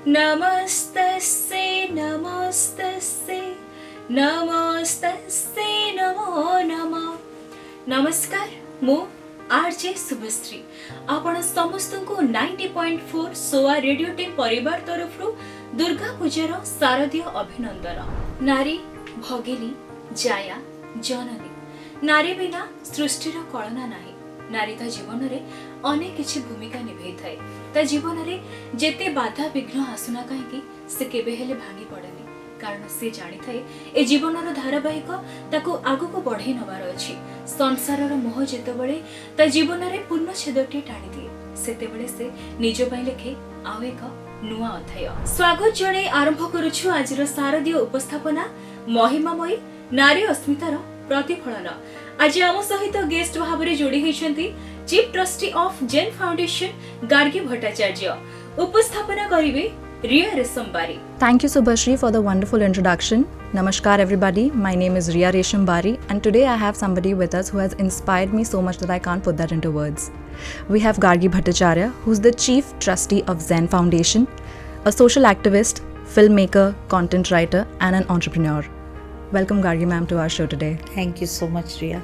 नमस्तस्यै नमस्तस्यै नमस्तस्यै नमो नमः। नमस्कार, मु आरजे शुभश्री आपण समस्त को 90.4 सोआ रेडियो टीम परिवार तरफ दुर्गा पूजार शारदीय अभिनंदन। नारी भगिनी जाया जननी, नारी बिना सृष्टिर कलना नाही। नारी ता जीवन रे अनेक किछि भूमिका निभाई थाए। ता जीवन रे जेते बाधा विघ्न आसुना कहीं से केबे हेले भांगी पड़ेनी, कारण से जानी थाए ए जीवनर धारावाहिक ताको आगको बढ़ाई नबार अछि। संसारर मोह जेतेबेले ता जीवन रे पूर्णछेदटी टाणी दिए, सेतेबेले से निज पई लेखे आउ एक नुआ अध्याय। स्वागत जणे आरंभ करूछु आजिर शारदीय उपस्थापना महिमामयी नारी अस्मितार प्रतिफलन। आज आम सहित गेस्ट भाव में जोड़ी होइछंती chief trustee of Jain foundation Gargi Bhattacharya. उपस्थापना करिवे Riya रेशमबारी। Thank you Subhashri for the wonderful introduction. Namaskar everybody, my name is Riya Reshambari and today I have somebody with us who has inspired me so much that I can't put that into words. We have Gargi Bhatacharya, who's the chief trustee of Zain Foundation, a social activist, filmmaker, content writer and an entrepreneur. Welcome Gargi ma'am to our show today. Thank you so much, Riya.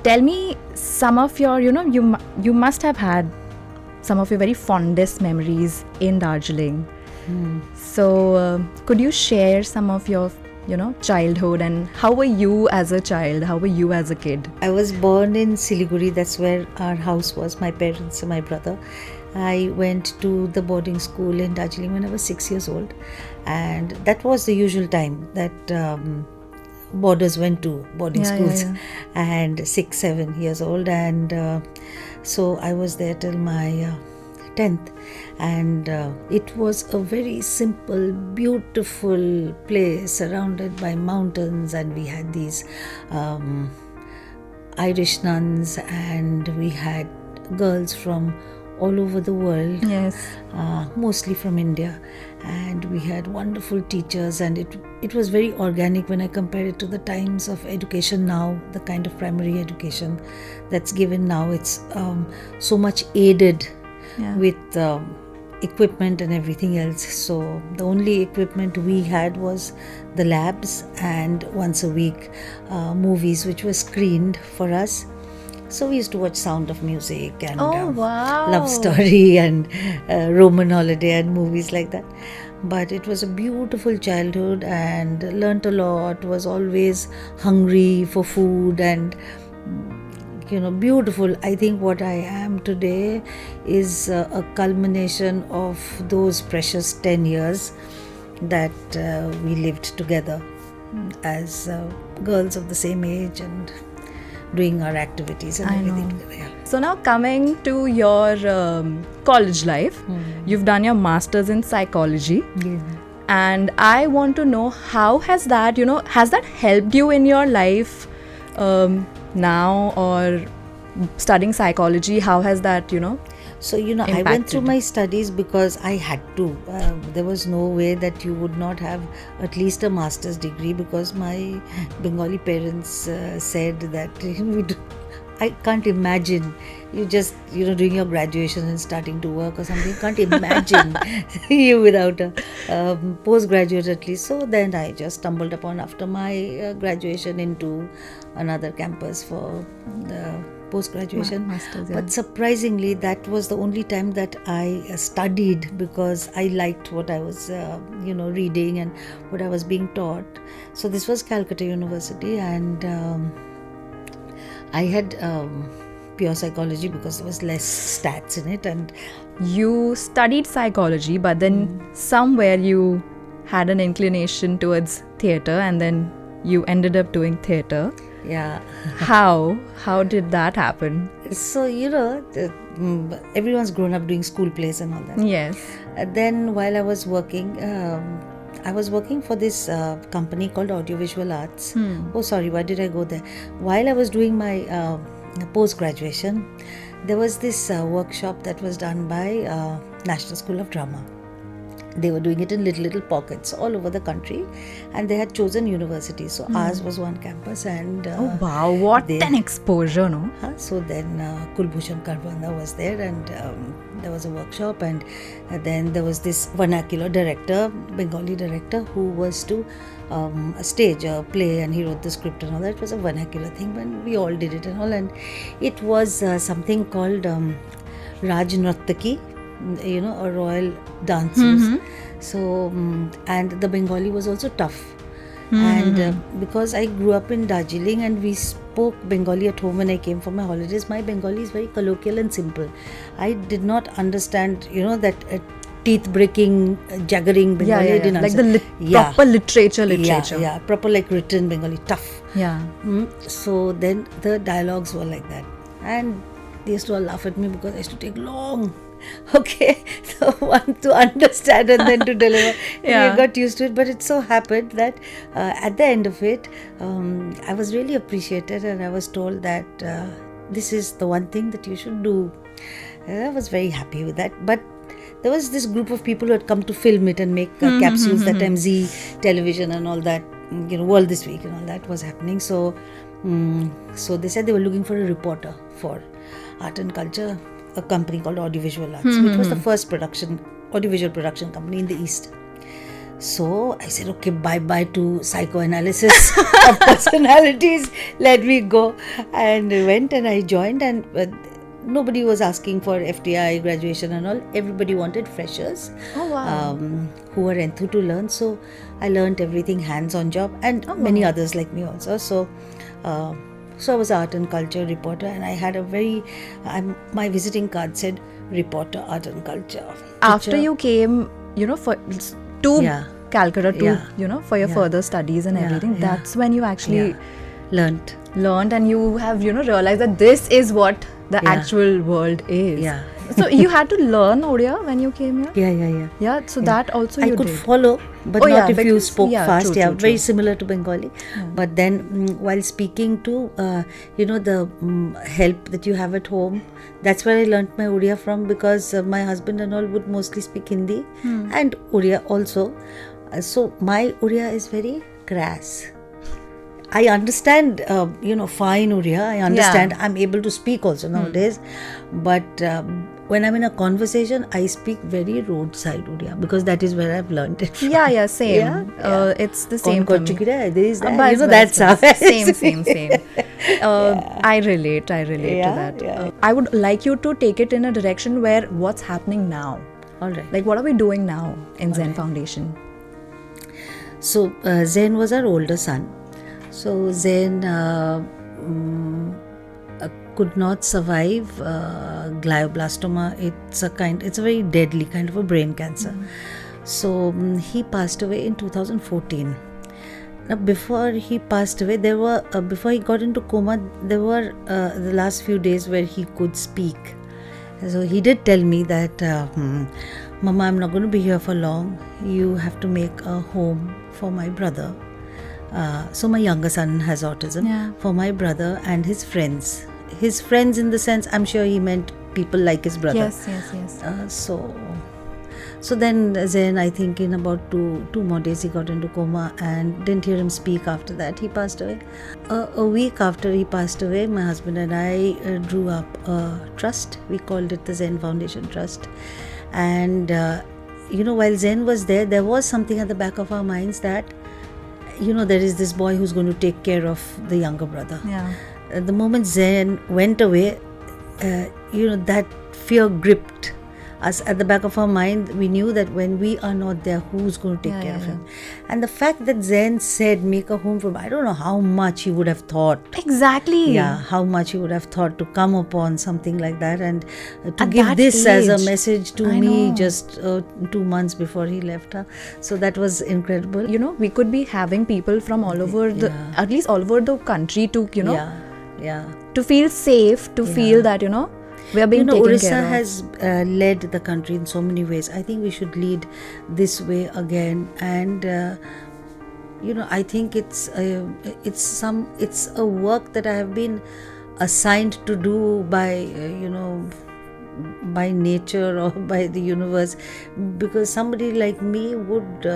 Tell me some of your, you must have had some of your very fondest memories in Darjeeling. So could you share some of your, childhood and how were you as a child? How were you as a kid? I was born in Siliguri. That's where our house was, my parents and my brother. I went to the boarding school in Darjeeling when I was 6 years old, and that was the usual time that boarders went to boarding schools. And 6-7 years old, and so I was there till my 10th, and it was a very simple, beautiful place surrounded by mountains, and we had these Irish nuns, and we had girls from all over the world, mostly from India, and we had wonderful teachers, and it was very organic when I compare it to the times of education now, the kind of primary education that's given now. It's so much aided with equipment and everything else. So the only equipment we had was the labs and once a week movies which were screened for us. So we used to watch Sound of Music and Love Story and Roman Holiday and movies like that. But it was a beautiful childhood and learnt a lot, was always hungry for food and beautiful. I think what I am today is a culmination of those precious 10 years that we lived together as girls of the same age and doing our activities and everything together. Yeah. So now coming to your college life, you've done your master's in psychology. And I want to know how has that helped you in your life now, or studying psychology, how has that So impacted? I went through my studies because I had to. There was no way that you would not have at least a master's degree, because my Bengali parents said that I can't imagine you just doing your graduation and starting to work or something. Can't imagine you without a postgraduate at least. So then I just stumbled upon after my graduation into another campus for the post-graduation. Masters, But surprisingly, that was the only time that I studied, because I liked what I was reading and what I was being taught. So this was Calcutta University, and I had pure psychology because there was less stats in it. And you studied psychology, but then somewhere you had an inclination towards theatre, and then you ended up doing theatre. yeah. How did that happen? So everyone's grown up doing school plays and all that. Yes. Then while I was working for this company called Audiovisual Arts. Oh sorry, why did I go there? While I was doing my post-graduation, there was this workshop that was done by National School of Drama. they were doing it in little pockets all over the country, and they had chosen universities. So ours was one campus, and oh wow, what an exposure, no? So then Kulbhushan Karbanda was there, and there was a workshop, and then there was this vernacular director, Bengali director, who was to stage a play, and he wrote the script and all that. It was a vernacular thing, and we all did it and all, and it was something called Raj Nrattaki, a royal dancers. So and the Bengali was also tough. And because I grew up in Darjeeling and we spoke Bengali at home when I came for my holidays, my Bengali is very colloquial and simple. I did not understand, that teeth breaking, jaggering Bengali. I didn't like understand. the proper literature. Yeah, proper like written Bengali, tough. Yeah. So then the dialogues were like that, and they used to all laugh at me because I used to take long. Okay, so one to understand and then to deliver. Yeah. I got used to it, but it so happened that at the end of it, I was really appreciated, and I was told that this is the one thing that you should do. And I was very happy with that. But there was this group of people who had come to film it and make capsules. That time Z television and all that, World This Week and all that was happening. So they said they were looking for a reporter for art and culture, a company called Audiovisual Arts, which was the first audiovisual production company in the East. So I said, okay, bye to psychoanalysis of personalities, let me go. And I went and I joined, and nobody was asking for FTI, graduation and all. Everybody wanted freshers who were enthused to learn. So I learned everything hands-on job, and many others like me also. So I was art and culture reporter, and I had my visiting card said reporter, art and culture. After you came, to Calcutta for your further studies and everything, that's when you actually learned, and you have realized that this is what the actual world is. Yeah. So you had to learn Odia when you came here? Yeah. So that also I you could did. follow, but not if you spoke fast. True. Very similar to Bengali. Yeah. But then while speaking to, the help that you have at home, that's where I learnt my Odia from, because my husband and all would mostly speak Hindi and Odia also. So my Odia is very crass. I understand, fine Odia. I understand. Yeah. I'm able to speak also nowadays. But when I'm in a conversation, I speak very roadside Odia, because that is where I've learned it from. Yeah, same. It's the same for me. That's how. Same. I relate to that. Yeah. I would like you to take it in a direction where what's happening now. All right. Like, what are we doing now in Zain Foundation? So, Zain was our older son. So Zain could not survive glioblastoma. It's a very deadly kind of a brain cancer. So he passed away in 2014. Now, before he passed away, before he got into coma, there were the last few days where he could speak. So he did tell me that, Mama, I'm not going to be here for long. You have to make a home for my brother. So my younger son has autism. For my brother and his friends. His friends in the sense, I'm sure he meant people like his brother. Yes. So then Zain, I think in about two more days he got into coma, and didn't hear him speak after that. He passed away. A week after he passed away, my husband and I drew up a trust. We called it the Zain Foundation Trust. And, while Zain was there was something at the back of our minds that, there is this boy who's going to take care of the younger brother. Yeah. The moment Zain went away, that fear gripped us at the back of our mind. We knew that when we are not there, who's going to take care of him? And the fact that Zain said, make a home for him, I don't know how much he would have thought. Exactly. Yeah, how much he would have thought to come upon something like that, and to give this as a message to me just 2 months before he left her. So that was incredible. We could be having people from all over at least all over the country to, to feel safe, to feel that, we are being taken Orissa care of. has led the country in so many ways. I think we should lead this way again. And I think it's a work that I have been assigned to do by by nature or by the universe, because somebody like me would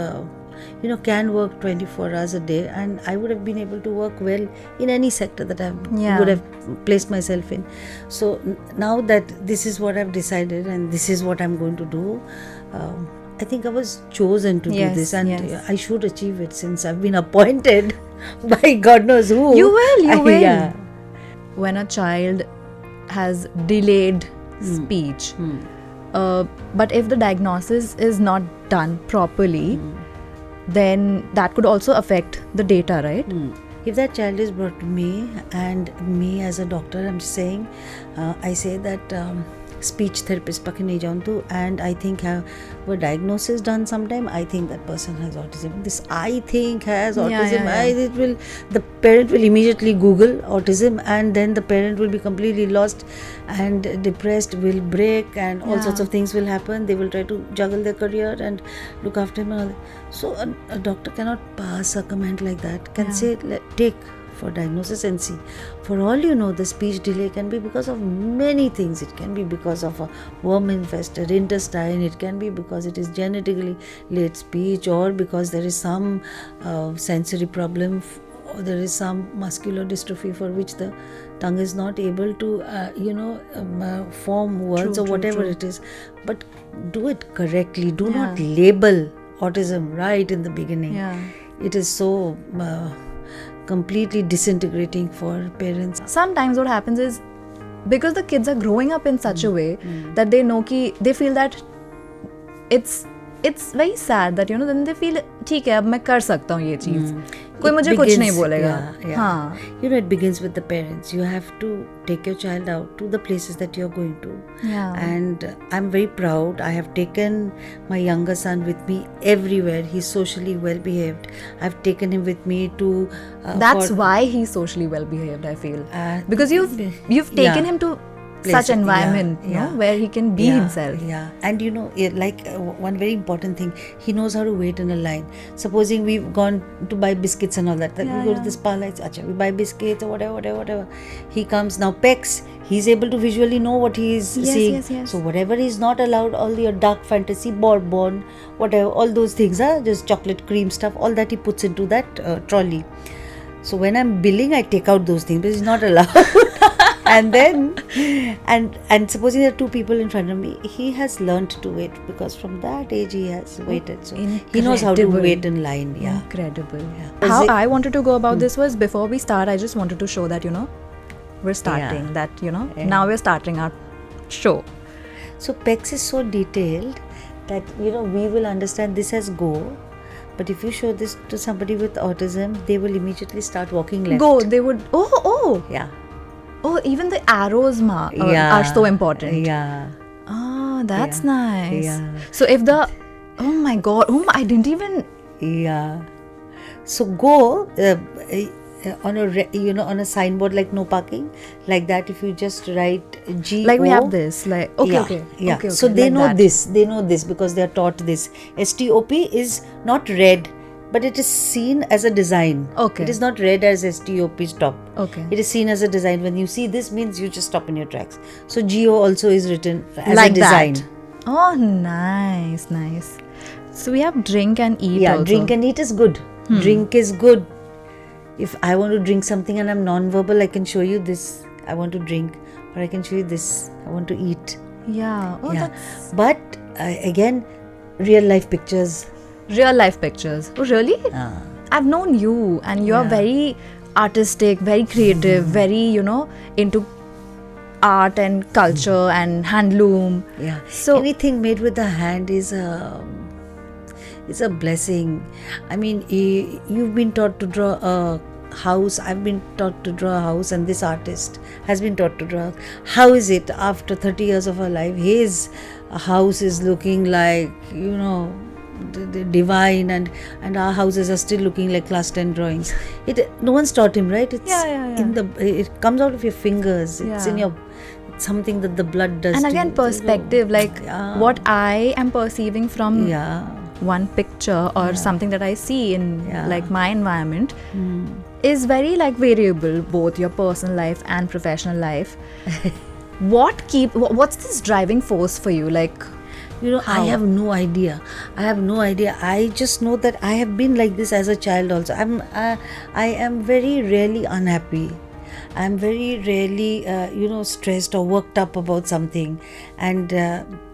can work 24 hours a day, and I would have been able to work well in any sector that I would have placed myself in. So now that this is what I've decided and this is what I'm going to do, I think I was chosen to do this, and I should achieve it since I've been appointed by God knows who. You will. Yeah. When a child has delayed speech, but if the diagnosis is not done properly, then that could also affect the data, right? If that child is brought to me, and me as a doctor, I'm saying, I say that speech therapist pakke nahi jaun tu, and I think have a diagnosis done sometime, I think that person has autism. This I think has autism. The parent will immediately Google autism, and then the parent will be completely lost and depressed, will break, and all sorts of things will happen. They will try to juggle their career and look after him and all that. So a doctor cannot pass a comment like that, can say take for diagnosis and see. For all you know, the speech delay can be because of many things. It can be because of a worm infested intestine, it can be because it is genetically late speech, or because there is some sensory problem, or there is some muscular dystrophy for which the tongue is not able to form words, or whatever it is. But do it correctly. Do not label autism right in the beginning. It is so completely disintegrating for parents. Sometimes what happens is, because the kids are growing up in such a way that they know they feel that it's very sad that then they feel ठीक है अब मैं कर सकता हूँ ये चीज, कोई मुझे कुछ नहीं बोलेगा. It begins with the parents. You have to take your child out to the places that you're going to. And I'm very proud. I have taken my younger son with me everywhere. He's socially well behaved. I've taken him with me to that's why he's socially well behaved, I feel, because you've taken him to such environment where he can be himself. And like one very important thing, he knows how to wait in a line. Supposing we've gone to buy biscuits and all that, we go to this parlor, we buy biscuits or whatever. He comes now, pecks, he's able to visually know what he is seeing. So whatever is not allowed, all your dark fantasy, bonbon, whatever, all those things, just chocolate cream stuff, all that he puts into that trolley. So when I'm billing, I take out those things, but it's not allowed. And then, and supposing there are two people in front of me, he has learnt to wait, because from that age he has waited. So he knows how to wait in line. Incredible. How I wanted to go about this was, before we start, I just wanted to show that, we're starting, that, now we're starting our show. So PEX is so detailed that, we will understand this as go. But if you show this to somebody with autism, they will immediately start walking left. Go, they would, Yeah. Oh, even the arrows are so important. Oh, that's nice. So if oh my God, I didn't even. So go on a signboard like no parking, like that. If you just write G, like we have this, like okay. So they like know that. this. They know this because they are taught this. STOP is not read, but it is seen as a design. Okay. It is not read as STOP stop. Okay. It is seen as a design. When you see this, means you just stop in your tracks. So GO also is written as like a design. That. Oh, nice. So we have drink and eat. Yeah, also. Drink and eat is good. Drink is good. If I want to drink something and I'm non-verbal, I can show you this. I want to drink, or I can show you this. I want to eat. Yeah. Oh, yeah. But again, real life pictures. Real life pictures. Oh, really? I've known you, and you are very artistic, very creative, very, into art and culture and handloom. Yeah. So anything made with the hand is it's a blessing. I mean, you've been taught to draw a house. I've been taught to draw a house, and this artist has been taught to draw. How is it after 30 years of her life, his house is looking like, the divine, and our houses are still looking like class 10 drawings. No one's taught him, right? It's it comes out of your fingers. It's in your, it's something that the blood does. And again, perspective, what I am perceiving from one picture or something that I see in my environment is very variable, both your personal life and professional life. what's this driving force for you? Like, I have no idea. I just know that I have been like this as a child also. I am very rarely unhappy. I'm very rarely, stressed or worked up about something. And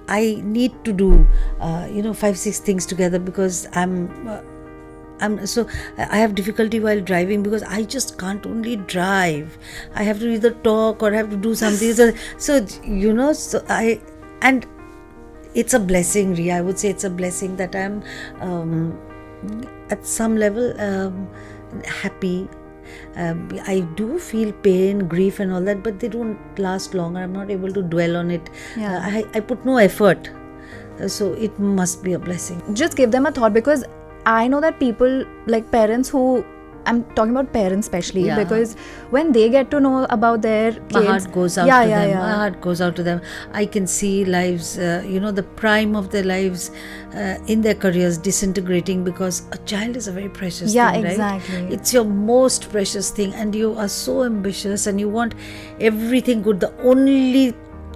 I need to do, 5-6 things together because so I have difficulty while driving because I just can't only drive. I have to either talk or have to do something. And it's a blessing, Ria. I would say it's a blessing that I'm at some level happy. I do feel pain, grief and all that, but they don't last long. I'm not able to dwell on it. I put no effort. So it must be a blessing. Just give them a thought, because I know that people, like parents who, I'm talking about parents especially, because when they get to know about their kids, my heart goes out to them. My heart goes out to them. I can see lives, the prime of their lives in their careers disintegrating, because a child is a very precious thing, right? Exactly. It's your most precious thing, and you are so ambitious and you want everything good. The only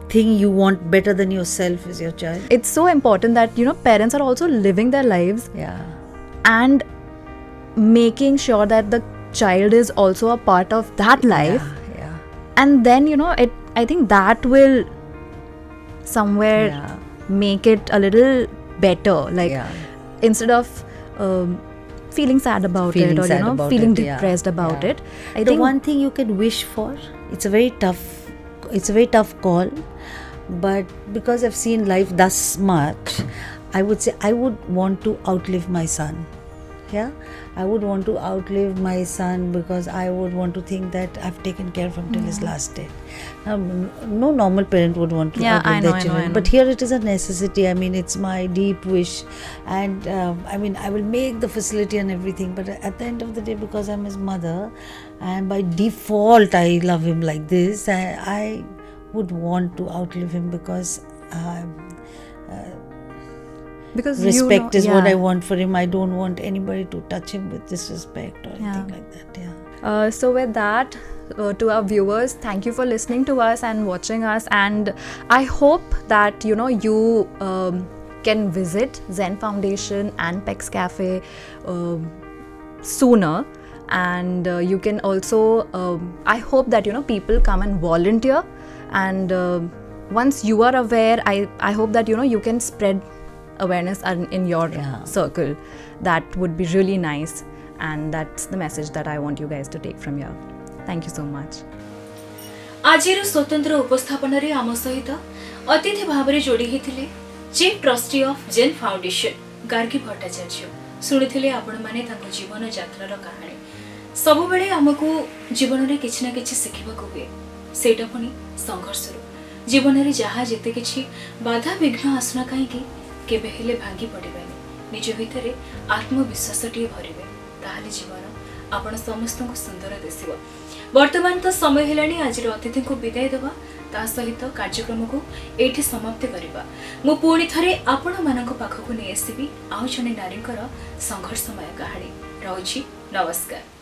thing you want better than yourself is your child. It's so important that, parents are also living their lives. And making sure that the child is also a part of that life. And then I think that will somewhere make it a little better, like instead of feeling sad about it, or feeling depressed about it. I think one thing you can wish for, it's a very tough call, but because I've seen life thus much, I would say I would want to outlive my son. I would want to outlive my son, because I would want to think that I've taken care of him till his last day. No normal parent would want to outlive their children. I know. But here it is a necessity. I mean, it's my deep wish, and I will make the facility and everything, but at the end of the day, because I'm his mother and by default I love him like this, I would want to outlive him, because respect is what I want for him. I don't want anybody to touch him with disrespect or anything like that. So with that, to our viewers, thank you for listening to us and watching us, and I hope that you can visit Zain Foundation and Pex Cafe sooner, and you can also I hope that people come and volunteer, and once you are aware, I hope that you can spread awareness in your circle. That would be really nice, and that's the message that I want you guys to take from here. Thank you so much. आजिर स्वतंत्र उपस्थापन रे आम सहित अतिथि भाव में जोड़ी होते chief trustee of Jain foundation Gargi Bhattacharya शुणुले आपण मैंने जीवन यात्रार कहानी। सब बेले आमको जीवन में किसी ना किसी शिखा हुए, सेटा पुणी संघर्ष जीवन में जहाँ जिते किसी बाधा विघ्न आसना कहीं केबे हेले भांगी पड़िबानी, निज भितर आत्मविश्वास भरिबे, ताहले जीवन आपण समस्त को सुंदर दिसिबो। वर्तमान तो समय हेलानी आज अतिथि को विदाय देवा, ता सहित कार्यक्रम को एठी समाप्त करिबा। मु पुणी थरे आपण मानक पाखकु नै आसीबी आउ जने नारीकर संघर्षमय कहानी। रहउछि, नमस्कार।